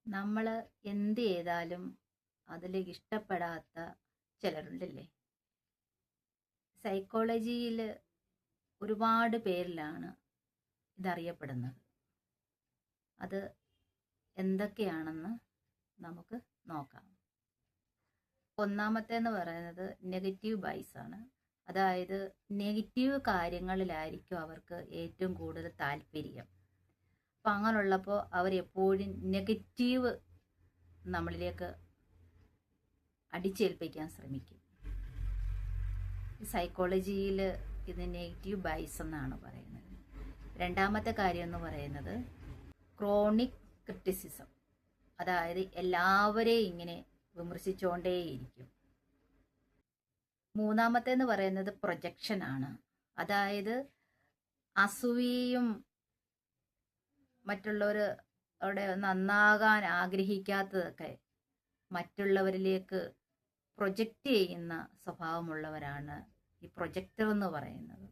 നമ്മൾ എന്ത് ചെയ്താലും അതിൽ ഇഷ്ടപ്പെടാത്ത ചിലരുണ്ടല്ലേ. സൈക്കോളജിയിൽ ഒരുപാട് പേരിലാണ് ഇതറിയപ്പെടുന്നത്. അത് എന്തൊക്കെയാണെന്ന് നമുക്ക് നോക്കാം. ഒന്നാമത്തേന്ന് പറയുന്നത് നെഗറ്റീവ് ബൈസ് ആണ്. അതായത് നെഗറ്റീവ് കാര്യങ്ങളിലായിരിക്കും അവർക്ക് ഏറ്റവും കൂടുതൽ താല്പര്യം. അപ്പം അങ്ങനെയുള്ളപ്പോൾ അവരെപ്പോഴും നെഗറ്റീവ് നമ്മളിലേക്ക് അടിച്ചേൽപ്പിക്കാൻ ശ്രമിക്കും. സൈക്കോളജിയിൽ ഇത് നെഗറ്റീവ് ബൈസ് എന്നാണ് പറയുന്നത്. രണ്ടാമത്തെ കാര്യം എന്ന് പറയുന്നത് ക്രോണിക് ക്രിറ്റിസിസം. അതായത് എല്ലാവരെയും ഇങ്ങനെ വിമർശിച്ചുകൊണ്ടേയിരിക്കും. മൂന്നാമത്തേന്ന് പറയുന്നത് പ്രൊജക്ഷൻ ആണ്. അതായത് അസൂയയും മറ്റുള്ളവരുടെ നന്നാകാൻ ആഗ്രഹിക്കാത്തതൊക്കെ മറ്റുള്ളവരിലേക്ക് പ്രൊജക്റ്റ് ചെയ്യുന്ന സ്വഭാവമുള്ളവരാണ് ഈ പ്രൊജക്ടർ എന്ന് പറയുന്നത്.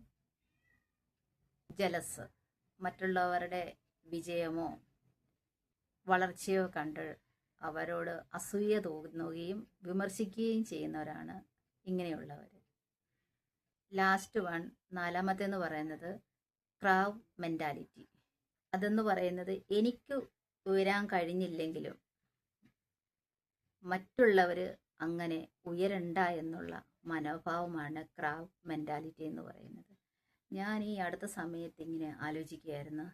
ജലസ്, മറ്റുള്ളവരുടെ വിജയമോ വളർച്ചയോ കണ്ട് അവരോട് അസൂയ തോന്നുകയും വിമർശിക്കുകയും ചെയ്യുന്നവരാണ് ഇങ്ങനെയുള്ളവർ. ലാസ്റ്റ് വൺ, നാലാമത്തേന്ന് പറയുന്നത് ക്രാവ് മെൻറ്റാലിറ്റി. അതെന്ന് പറയുന്നത് എനിക്ക് ഉയരാൻ കഴിഞ്ഞില്ലെങ്കിലും മറ്റുള്ളവർ അങ്ങനെ ഉയരണ്ട എന്നുള്ള മനോഭാവമാണ് ക്രാവ് മെൻറ്റാലിറ്റി എന്ന് പറയുന്നത്. ഞാൻ ഈ അടുത്ത സമയത്ത് ഇങ്ങനെ ആലോചിക്കുകയായിരുന്നു,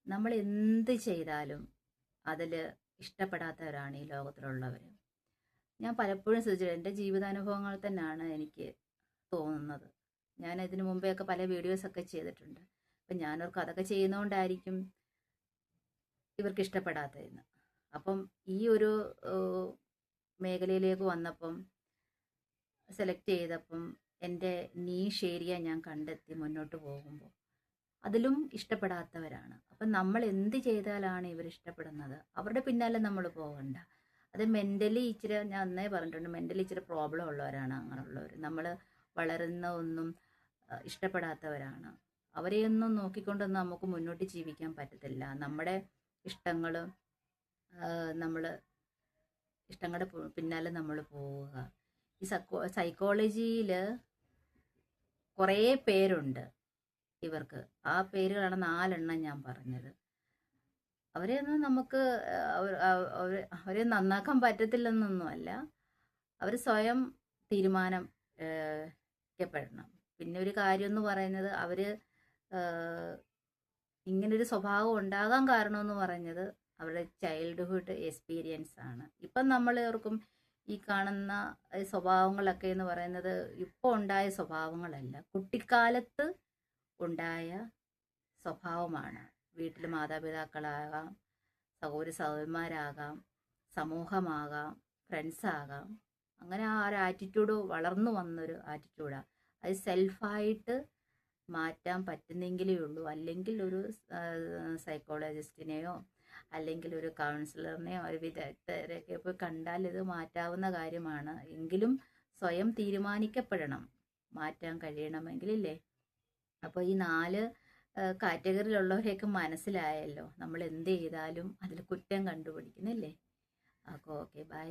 നമ്മൾ എന്ത് ചെയ്താലും അതിൽ ഇഷ്ടപ്പെടാത്തവരാണ് ഈ ലോകത്തിലുള്ളവർ. ഞാൻ പലപ്പോഴും ശ്രദ്ധിച്ചു, എൻ്റെ ജീവിതാനുഭവങ്ങൾ തന്നെയാണ് എനിക്ക് തോന്നുന്നത്. ഞാൻ ഇതിനു മുമ്പെയൊക്കെ പല വീഡിയോസൊക്കെ ചെയ്തിട്ടുണ്ട്. അപ്പം ഞാനവർക്ക് അതൊക്കെ ചെയ്യുന്നതുകൊണ്ടായിരിക്കും ഇവർക്ക് ഇഷ്ടപ്പെടാത്തതെന്ന്. അപ്പം ഈ ഒരു മേഖലയിലേക്ക് വന്നപ്പം, സെലക്ട് ചെയ്തപ്പം എൻ്റെ നീഷ് ഏരിയ ഞാൻ കണ്ടെത്തി മുന്നോട്ട് പോകുമ്പോൾ അതിലും ഇഷ്ടപ്പെടാത്തവരാണ്. അപ്പം നമ്മൾ എന്ത് ചെയ്താലാണ് ഇവർ ഇഷ്ടപ്പെടുന്നത്, അവരുടെ പിന്നാലെ നമ്മൾ പോകണ്ട. അത് മെൻ്റലി ഇച്ചിരി, ഞാൻ അന്നേ പറഞ്ഞിട്ടുണ്ട്, മെൻ്റലി ഇച്ചിരി പ്രോബ്ലം ഉള്ളവരാണ് അങ്ങനെയുള്ളവർ. നമ്മൾ വളരുന്ന ഒന്നും ഇഷ്ടപ്പെടാത്തവരാണ്. അവരെയൊന്നും നോക്കിക്കൊണ്ടൊന്നും നമുക്ക് മുന്നോട്ട് ജീവിക്കാൻ പറ്റത്തില്ല. നമ്മുടെ ഇഷ്ടങ്ങളുടെ പിന്നാലെ നമ്മൾ പോവുക. ഈ സൈക്കോളജിയിൽ കുറേ പേരുണ്ട് ഇവർക്ക്. ആ പേരുകളാണ് 4 എണ്ണം ഞാൻ പറഞ്ഞത്. അവരെയൊന്നും നമുക്ക് അവരെ നന്നാക്കാൻ പറ്റത്തില്ലെന്നൊന്നുമല്ല. അവർ സ്വയം തീരുമാനം പ്പെടണം. പിന്നെ ഒരു കാര്യം എന്ന് പറയുന്നത്, അവർ ഇങ്ങനൊരു സ്വഭാവം ഉണ്ടാകാൻ കാരണമെന്ന് പറയുന്നത് അവരുടെ ചൈൽഡ്ഹുഡ് എക്സ്പീരിയൻസ് ആണ്. ഇപ്പം നമ്മൾ ഓർക്കും ഈ കാണുന്ന സ്വഭാവങ്ങളൊക്കെ എന്ന് പറയുന്നത് ഇപ്പോൾ ഉണ്ടായ സ്വഭാവങ്ങളല്ല, കുട്ടിക്കാലത്ത് ഉണ്ടായ സ്വഭാവമാണ്. വീട്ടിൽ മാതാപിതാക്കളാകാം, സഹോദരന്മാരാകാം, സമൂഹമാകാം, ഫ്രണ്ട്സാകാം. അങ്ങനെ ആ ഒരു ആറ്റിറ്റ്യൂഡ് വളർന്നു വന്നൊരു ആറ്റിറ്റ്യൂഡാണ്. അത് സെൽഫായിട്ട് മാറ്റാൻ പറ്റുന്നെങ്കിലേ ഉള്ളൂ. അല്ലെങ്കിൽ ഒരു സൈക്കോളജിസ്റ്റിനെയോ അല്ലെങ്കിൽ ഒരു കൗൺസിലറിനെയോ ഒരു വിദഗ്ധരെയൊക്കെ പോയി കണ്ടാൽ ഇത് മാറ്റാവുന്ന കാര്യമാണ്. എങ്കിലും സ്വയം തീരുമാനിക്കപ്പെടണം മാറ്റാൻ കഴിയണമെങ്കിലല്ലേ. അപ്പോൾ ഈ 4 കാറ്റഗറിയിലുള്ളവരെയൊക്കെ മനസ്സിലായല്ലോ. നമ്മൾ എന്ത് ചെയ്താലും അതിൽ കുറ്റം കണ്ടുപിടിക്കുന്നില്ലേ. അപ്പോൾ ഓക്കെ, ബൈ.